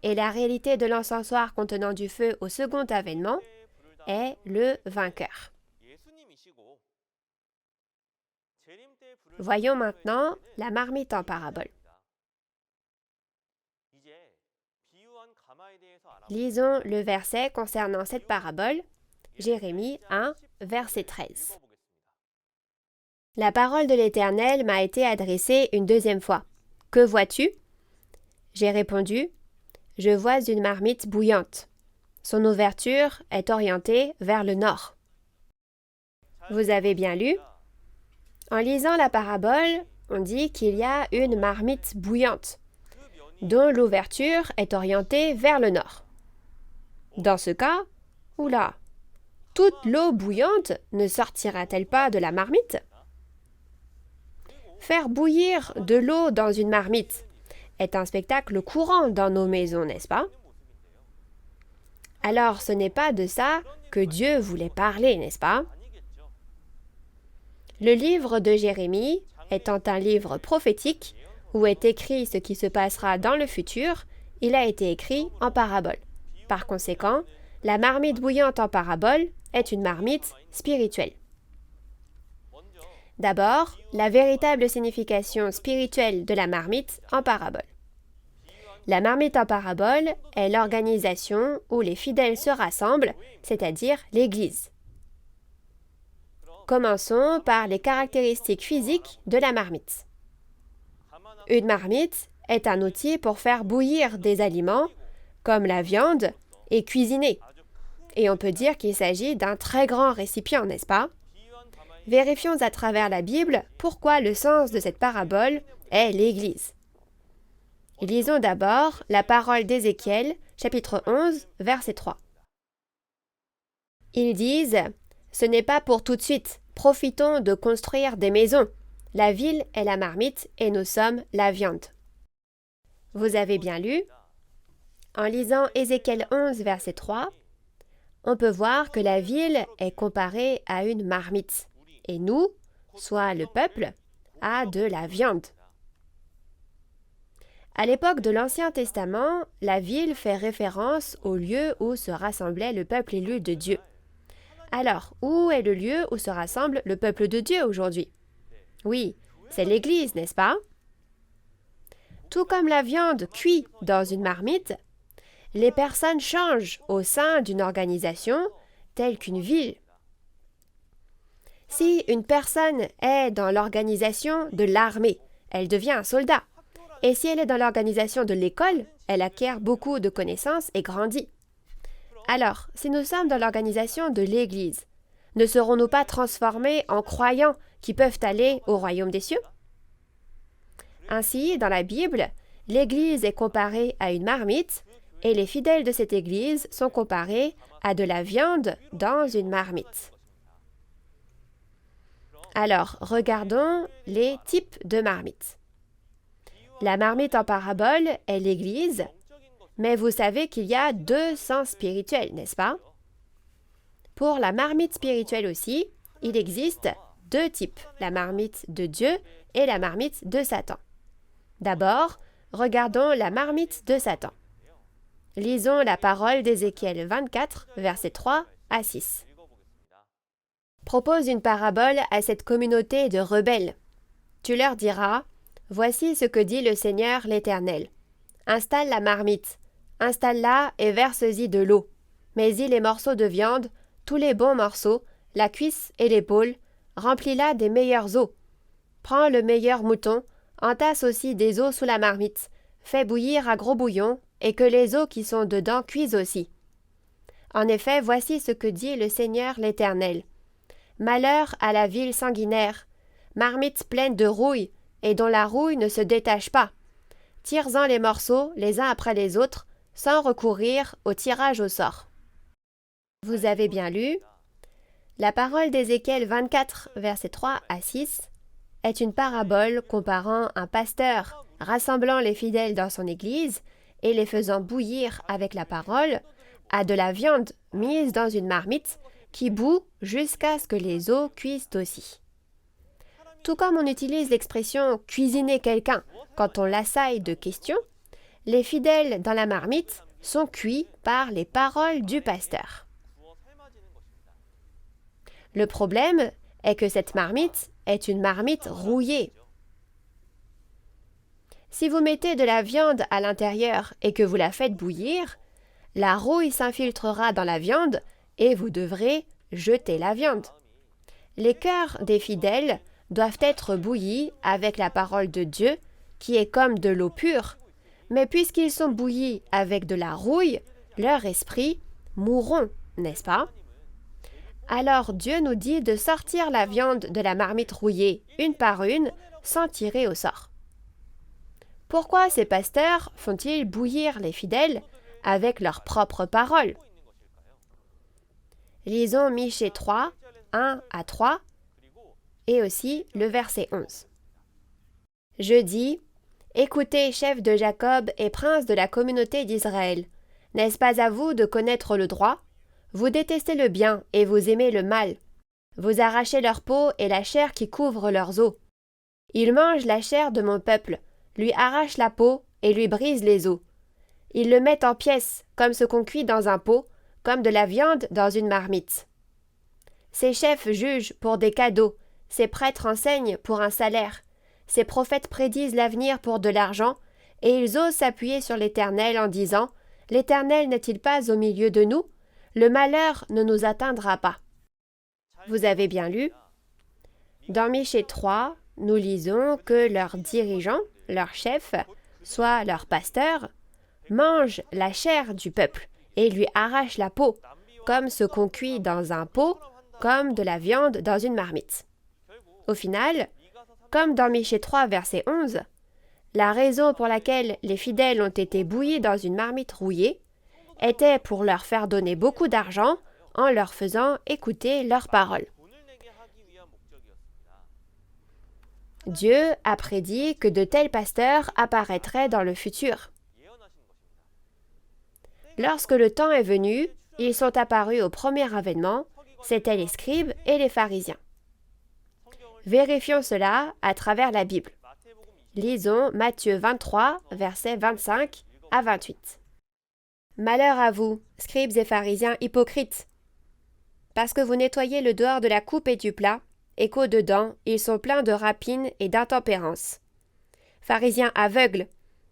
et la réalité de l'encensoir contenant du feu au second avènement est le vainqueur. Voyons maintenant la marmite en parabole. Lisons le verset concernant cette parabole, Jérémie 1, verset 13. La parole de l'Éternel m'a été adressée une deuxième fois. Que vois-tu? J'ai répondu, je vois une marmite bouillante. Son ouverture est orientée vers le nord. Vous avez bien lu? En lisant la parabole, on dit qu'il y a une marmite bouillante, dont l'ouverture est orientée vers le nord. Dans ce cas, oula, toute l'eau bouillante ne sortira-t-elle pas de la marmite? Faire bouillir de l'eau dans une marmite est un spectacle courant dans nos maisons, n'est-ce pas? Alors ce n'est pas de ça que Dieu voulait parler, n'est-ce pas? Le livre de Jérémie, étant un livre prophétique, où est écrit ce qui se passera dans le futur, il a été écrit en parabole. Par conséquent, la marmite bouillante en parabole est une marmite spirituelle. D'abord, la véritable signification spirituelle de la marmite en parabole. La marmite en parabole est l'organisation où les fidèles se rassemblent, c'est-à-dire l'Église. Commençons par les caractéristiques physiques de la marmite. Une marmite est un outil pour faire bouillir des aliments, comme la viande, et cuisiner. Et on peut dire qu'il s'agit d'un très grand récipient, n'est-ce pas? Vérifions à travers la Bible pourquoi le sens de cette parabole est l'Église. Lisons d'abord la parole d'Ézéchiel, chapitre 11, verset 3. Ils disent « Ce n'est pas pour tout de suite, profitons de construire des maisons. La ville est la marmite et nous sommes la viande. » Vous avez bien lu? En lisant Ézéchiel 11, verset 3, on peut voir que la ville est comparée à une marmite. Et nous, soit le peuple, à de la viande. À l'époque de l'Ancien Testament, la ville fait référence au lieu où se rassemblait le peuple élu de Dieu. Alors, où est le lieu où se rassemble le peuple de Dieu aujourd'hui? Oui, c'est l'Église, n'est-ce pas? Tout comme la viande cuit dans une marmite, les personnes changent au sein d'une organisation telle qu'une ville. Si une personne est dans l'organisation de l'armée, elle devient un soldat. Et si elle est dans l'organisation de l'école, elle acquiert beaucoup de connaissances et grandit. Alors, si nous sommes dans l'organisation de l'Église, ne serons-nous pas transformés en croyants qui peuvent aller au royaume des cieux? Ainsi, dans la Bible, l'Église est comparée à une marmite et les fidèles de cette Église sont comparés à de la viande dans une marmite. Alors, regardons les types de marmites. La marmite en parabole est l'Église, mais vous savez qu'il y a deux sens spirituels, n'est-ce pas? Pour la marmite spirituelle aussi, il existe deux types, la marmite de Dieu et la marmite de Satan. D'abord, regardons la marmite de Satan. Lisons la parole d'Ézéchiel 24, versets 3 à 6. Propose une parabole à cette communauté de rebelles. Tu leur diras, « Voici ce que dit le Seigneur l'Éternel. Installe la marmite, installe-la et verse-y de l'eau. Mets-y les morceaux de viande, tous les bons morceaux, la cuisse et l'épaule, remplis-la des meilleurs os. Prends le meilleur mouton, entasse aussi des os sous la marmite, fais bouillir à gros bouillon, et que les os qui sont dedans cuisent aussi. En effet, voici ce que dit le Seigneur l'Éternel. Malheur à la ville sanguinaire, marmite pleine de rouille, et dont la rouille ne se détache pas. Tire-en les morceaux, les uns après les autres, sans recourir au tirage au sort. » Vous avez bien lu. La parole d'Ézéchiel 24, versets 3 à 6, est une parabole comparant un pasteur rassemblant les fidèles dans son église et les faisant bouillir avec la parole à de la viande mise dans une marmite qui bout jusqu'à ce que les os cuisent aussi. Tout comme on utilise l'expression « cuisiner quelqu'un » quand on l'assaille de questions, les fidèles dans la marmite sont cuits par les paroles du pasteur. Le problème est que cette marmite est une marmite rouillée. Si vous mettez de la viande à l'intérieur et que vous la faites bouillir, la rouille s'infiltrera dans la viande et vous devrez jeter la viande. Les cœurs des fidèles doivent être bouillis avec la parole de Dieu, qui est comme de l'eau pure, mais puisqu'ils sont bouillis avec de la rouille, leur esprit mourront, n'est-ce pas? Alors Dieu nous dit de sortir la viande de la marmite rouillée une par une, sans tirer au sort. Pourquoi ces pasteurs font-ils bouillir les fidèles avec leurs propres paroles? Lisons Michée 3, 1 à 3, et aussi le verset 11. Je dis, « Écoutez, chefs de Jacob et princes de la communauté d'Israël, n'est-ce pas à vous de connaître le droit? Vous détestez le bien et vous aimez le mal. Vous arrachez leur peau et la chair qui couvre leurs os. Ils mangent la chair de mon peuple, lui arrachent la peau et lui brisent les os. Ils le mettent en pièces, comme ce qu'on cuit dans un pot, comme de la viande dans une marmite. Ces chefs jugent pour des cadeaux, ces prêtres enseignent pour un salaire, ces prophètes prédisent l'avenir pour de l'argent, et ils osent s'appuyer sur l'Éternel en disant « L'Éternel n'est-il pas au milieu de nous? Le malheur ne nous atteindra pas. » Vous avez bien lu. Dans Michée 3, nous lisons que leurs dirigeants, leurs chefs, soit leurs pasteurs, mangent la chair du peuple et lui arrachent la peau, comme ce qu'on cuit dans un pot, comme de la viande dans une marmite. Au final, comme dans Michée 3, verset 11, la raison pour laquelle les fidèles ont été bouillis dans une marmite rouillée était pour leur faire donner beaucoup d'argent en leur faisant écouter leurs paroles. Dieu a prédit que de tels pasteurs apparaîtraient dans le futur. Lorsque le temps est venu, ils sont apparus au premier avènement, c'étaient les scribes et les pharisiens. Vérifions cela à travers la Bible. Lisons Matthieu 23, versets 25 à 28. Malheur à vous, scribes et pharisiens hypocrites, parce que vous nettoyez le dehors de la coupe et du plat, et qu'au-dedans, ils sont pleins de rapine et d'intempérance. Pharisiens aveugles,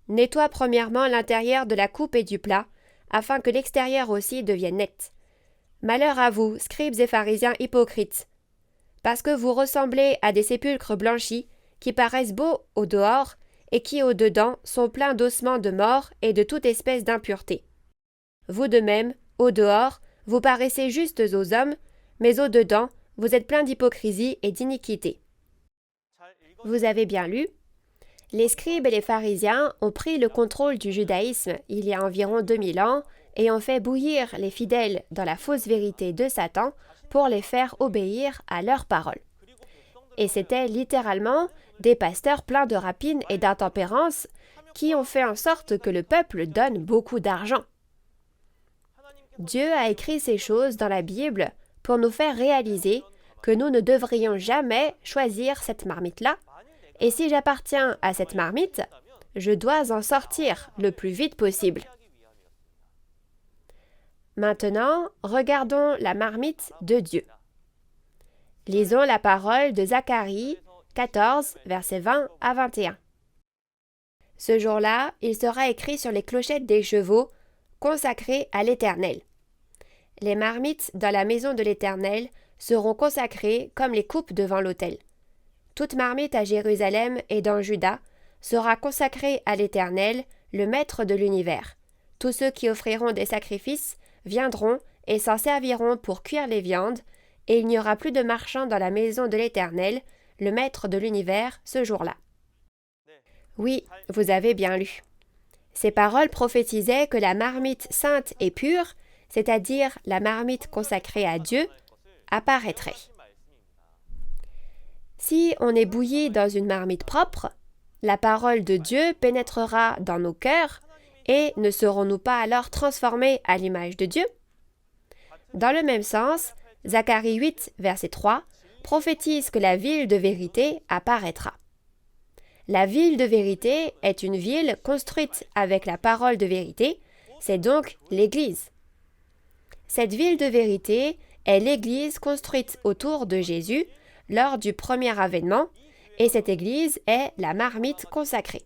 nettoie premièrement l'intérieur de la coupe et du plat, afin que l'extérieur aussi devienne net. Malheur à vous, scribes et pharisiens hypocrites, parce que vous ressemblez à des sépulcres blanchis, qui paraissent beaux au dehors, et qui au dedans sont pleins d'ossements de mort et de toute espèce d'impureté. Vous de même, au dehors, vous paraissez justes aux hommes, mais au dedans, vous êtes pleins d'hypocrisie et d'iniquité. Vous avez bien lu. Les scribes et les pharisiens ont pris le contrôle du judaïsme il y a environ 2000 ans et ont fait bouillir les fidèles dans la fausse vérité de Satan pour les faire obéir à leurs paroles. Et c'était littéralement des pasteurs pleins de rapine et d'intempérance qui ont fait en sorte que le peuple donne beaucoup d'argent. Dieu a écrit ces choses dans la Bible pour nous faire réaliser que nous ne devrions jamais choisir cette marmite-là, et si j'appartiens à cette marmite, je dois en sortir le plus vite possible. Maintenant, regardons la marmite de Dieu. Lisons la parole de Zacharie 14, versets 20 à 21. Ce jour-là, il sera écrit sur les clochettes des chevaux, consacrés à l'Éternel. Les marmites dans la maison de l'Éternel seront consacrées comme les coupes devant l'autel. Toute marmite à Jérusalem et dans Juda sera consacrée à l'Éternel, le Maître de l'univers. Tous ceux qui offriront des sacrifices viendront et s'en serviront pour cuire les viandes, et il n'y aura plus de marchands dans la maison de l'Éternel, le Maître de l'univers, ce jour-là. Oui, vous avez bien lu. Ces paroles prophétisaient que la marmite sainte et pure, c'est-à-dire la marmite consacrée à Dieu, apparaîtrait. Si on est bouilli dans une marmite propre, la parole de Dieu pénétrera dans nos cœurs et ne serons-nous pas alors transformés à l'image de Dieu? Dans le même sens, Zacharie 8, verset 3, prophétise que la ville de vérité apparaîtra. La ville de vérité est une ville construite avec la parole de vérité, c'est donc l'Église. Cette ville de vérité est l'Église construite autour de Jésus lors du premier avènement, et cette Église est la marmite consacrée.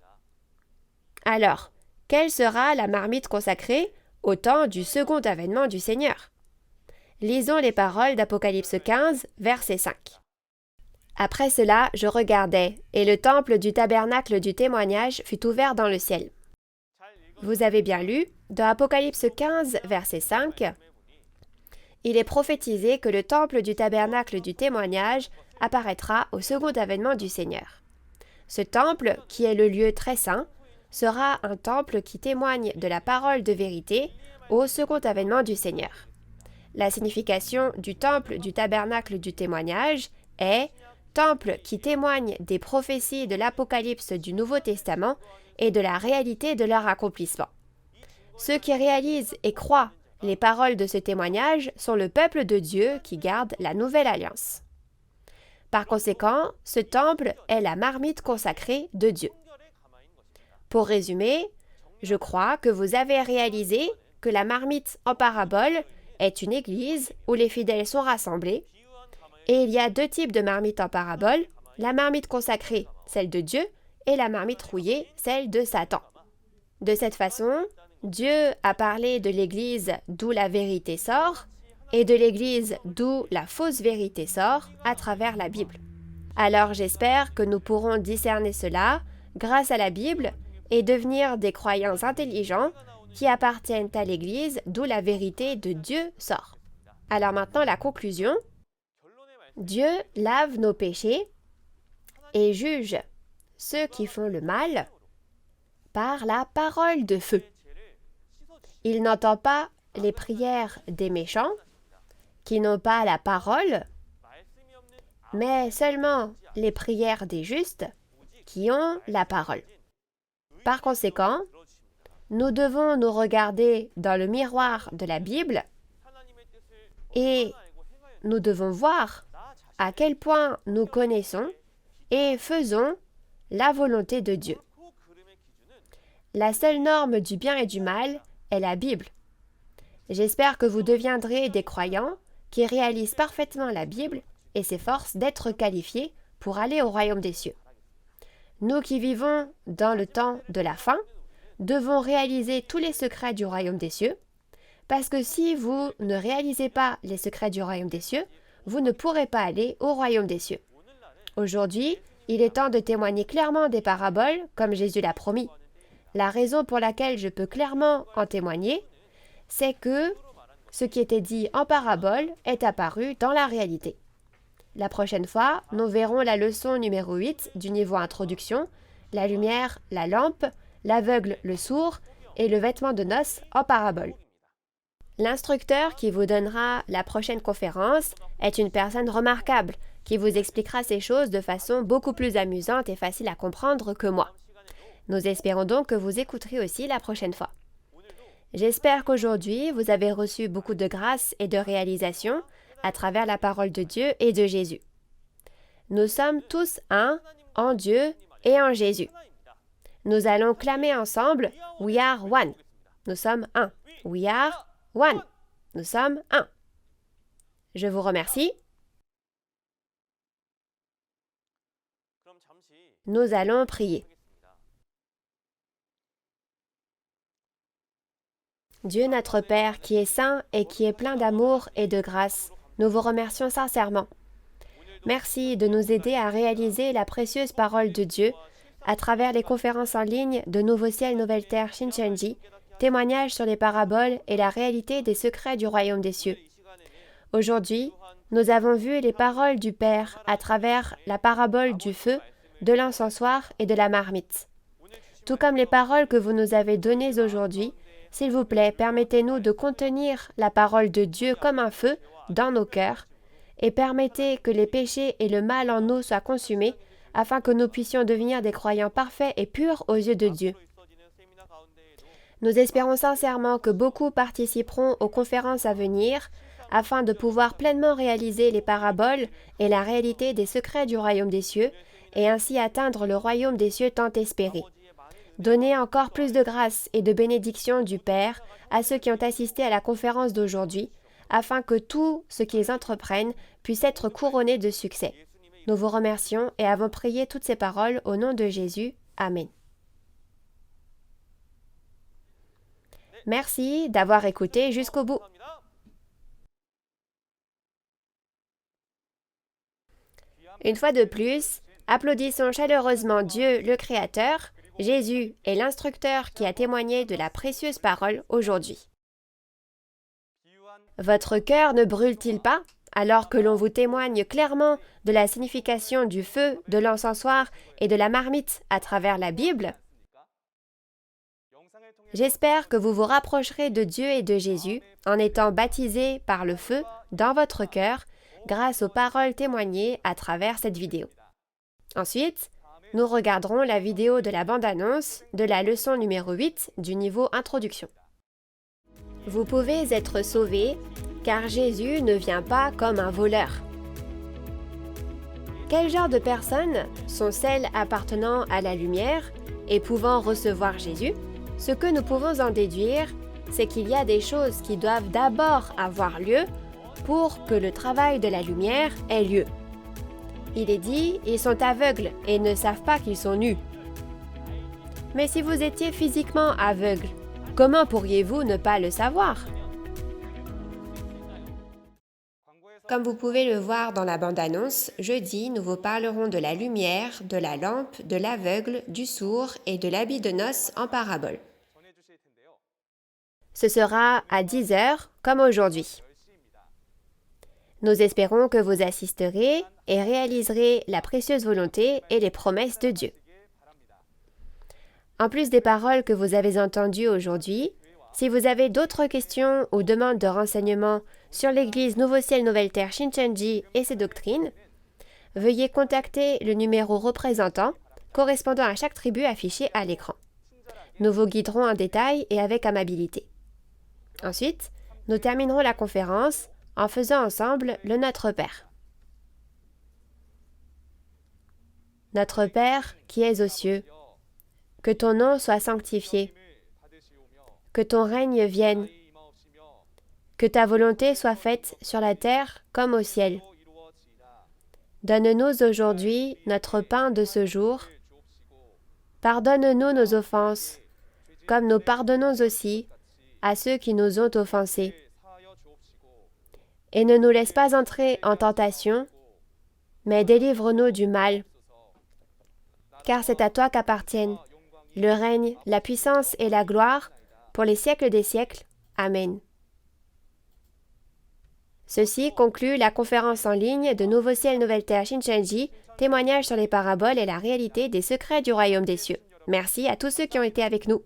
Alors, quelle sera la marmite consacrée au temps du second avènement du Seigneur? Lisons les paroles d'Apocalypse 15, verset 5. Après cela, je regardais, et le temple du tabernacle du témoignage fut ouvert dans le ciel. Vous avez bien lu, dans Apocalypse 15, verset 5, il est prophétisé que le temple du tabernacle du témoignage apparaîtra au second avènement du Seigneur. Ce temple, qui est le lieu très saint, sera un temple qui témoigne de la parole de vérité au second avènement du Seigneur. La signification du temple du tabernacle du témoignage est temple qui témoigne des prophéties de l'Apocalypse du Nouveau Testament et de la réalité de leur accomplissement. Ceux qui réalisent et croient les paroles de ce témoignage sont le peuple de Dieu qui garde la nouvelle alliance. Par conséquent, ce temple est la marmite consacrée de Dieu. Pour résumer, je crois que vous avez réalisé que la marmite en parabole est une église où les fidèles sont rassemblés, et il y a deux types de marmites en parabole, la marmite consacrée, celle de Dieu, et la marmite rouillée, celle de Satan. De cette façon, Dieu a parlé de l'Église d'où la vérité sort et de l'Église d'où la fausse vérité sort à travers la Bible. Alors j'espère que nous pourrons discerner cela grâce à la Bible et devenir des croyants intelligents qui appartiennent à l'Église d'où la vérité de Dieu sort. Alors maintenant la conclusion. Dieu lave nos péchés et juge ceux qui font le mal par la parole de feu. Il n'entend pas les prières des méchants qui n'ont pas la parole, mais seulement les prières des justes qui ont la parole. Par conséquent, nous devons nous regarder dans le miroir de la Bible et nous devons voir à quel point nous connaissons et faisons la volonté de Dieu. La seule norme du bien et du mal est la Bible. J'espère que vous deviendrez des croyants qui réalisent parfaitement la Bible et s'efforcent d'être qualifiés pour aller au royaume des cieux. Nous qui vivons dans le temps de la fin, devons réaliser tous les secrets du royaume des cieux, parce que si vous ne réalisez pas les secrets du royaume des cieux, vous ne pourrez pas aller au royaume des cieux. Aujourd'hui, il est temps de témoigner clairement des paraboles, comme Jésus l'a promis. La raison pour laquelle je peux clairement en témoigner, c'est que ce qui était dit en parabole est apparu dans la réalité. La prochaine fois, nous verrons la leçon numéro 8 du niveau introduction, la lumière, la lampe, l'aveugle, le sourd et le vêtement de noces en parabole. L'instructeur qui vous donnera la prochaine conférence est une personne remarquable qui vous expliquera ces choses de façon beaucoup plus amusante et facile à comprendre que moi. Nous espérons donc que vous écouterez aussi la prochaine fois. J'espère qu'aujourd'hui, vous avez reçu beaucoup de grâce et de réalisation à travers la parole de Dieu et de Jésus. Nous sommes tous un en Dieu et en Jésus. Nous allons clamer ensemble « We are one ». Nous sommes un. « We are one ». Nous sommes un. Je vous remercie. Nous allons prier. Dieu notre Père, qui est saint et qui est plein d'amour et de grâce, nous vous remercions sincèrement. Merci de nous aider à réaliser la précieuse parole de Dieu à travers les conférences en ligne de Nouveau Ciel, Nouvelle Terre, Shincheonji, témoignages sur les paraboles et la réalité des secrets du royaume des cieux. Aujourd'hui, nous avons vu les paroles du Père à travers la parabole du feu, de l'encensoir et de la marmite. Tout comme les paroles que vous nous avez données aujourd'hui, s'il vous plaît, permettez-nous de contenir la parole de Dieu comme un feu dans nos cœurs et permettez que les péchés et le mal en nous soient consumés afin que nous puissions devenir des croyants parfaits et purs aux yeux de Dieu. Nous espérons sincèrement que beaucoup participeront aux conférences à venir afin de pouvoir pleinement réaliser les paraboles et la réalité des secrets du royaume des cieux et ainsi atteindre le royaume des cieux tant espéré. Donnez encore plus de grâce et de bénédiction du Père à ceux qui ont assisté à la conférence d'aujourd'hui, afin que tout ce qu'ils entreprennent puisse être couronné de succès. Nous vous remercions et avons prié toutes ces paroles au nom de Jésus. Amen. Merci d'avoir écouté jusqu'au bout. Une fois de plus, applaudissons chaleureusement Dieu le Créateur, Jésus est l'instructeur qui a témoigné de la précieuse parole aujourd'hui. Votre cœur ne brûle-t-il pas alors que l'on vous témoigne clairement de la signification du feu, de l'encensoir et de la marmite à travers la Bible? J'espère que vous vous rapprocherez de Dieu et de Jésus en étant baptisés par le feu dans votre cœur grâce aux paroles témoignées à travers cette vidéo. Ensuite, nous regarderons la vidéo de la bande-annonce de la leçon numéro 8 du niveau introduction. Vous pouvez être sauvés car Jésus ne vient pas comme un voleur. Quel genre de personnes sont celles appartenant à la lumière et pouvant recevoir Jésus? Ce que nous pouvons en déduire, c'est qu'il y a des choses qui doivent d'abord avoir lieu pour que le travail de la lumière ait lieu. Il est dit, ils sont aveugles et ne savent pas qu'ils sont nus. Mais si vous étiez physiquement aveugle, comment pourriez-vous ne pas le savoir? Comme vous pouvez le voir dans la bande-annonce, jeudi, nous vous parlerons de la lumière, de la lampe, de l'aveugle, du sourd et de l'habit de noces en parabole. Ce sera à 10h comme aujourd'hui. Nous espérons que vous assisterez et réaliserez la précieuse volonté et les promesses de Dieu. En plus des paroles que vous avez entendues aujourd'hui, si vous avez d'autres questions ou demandes de renseignements sur l'Église Nouveau Ciel Nouvelle Terre Shincheonji et ses doctrines, veuillez contacter le numéro représentant correspondant à chaque tribu affiché à l'écran. Nous vous guiderons en détail et avec amabilité. Ensuite, nous terminerons la conférence en faisant ensemble le Notre Père. Notre Père qui es aux cieux, que ton nom soit sanctifié, que ton règne vienne, que ta volonté soit faite sur la terre comme au ciel. Donne-nous aujourd'hui notre pain de ce jour. Pardonne-nous nos offenses, comme nous pardonnons aussi à ceux qui nous ont offensés. Et ne nous laisse pas entrer en tentation, mais délivre-nous du mal. Car c'est à toi qu'appartiennent le règne, la puissance et la gloire pour les siècles des siècles. Amen. Ceci conclut la conférence en ligne de Nouveau Ciel, Nouvelle Terre Shincheonji, témoignage sur les paraboles et la réalité des secrets du royaume des cieux. Merci à tous ceux qui ont été avec nous.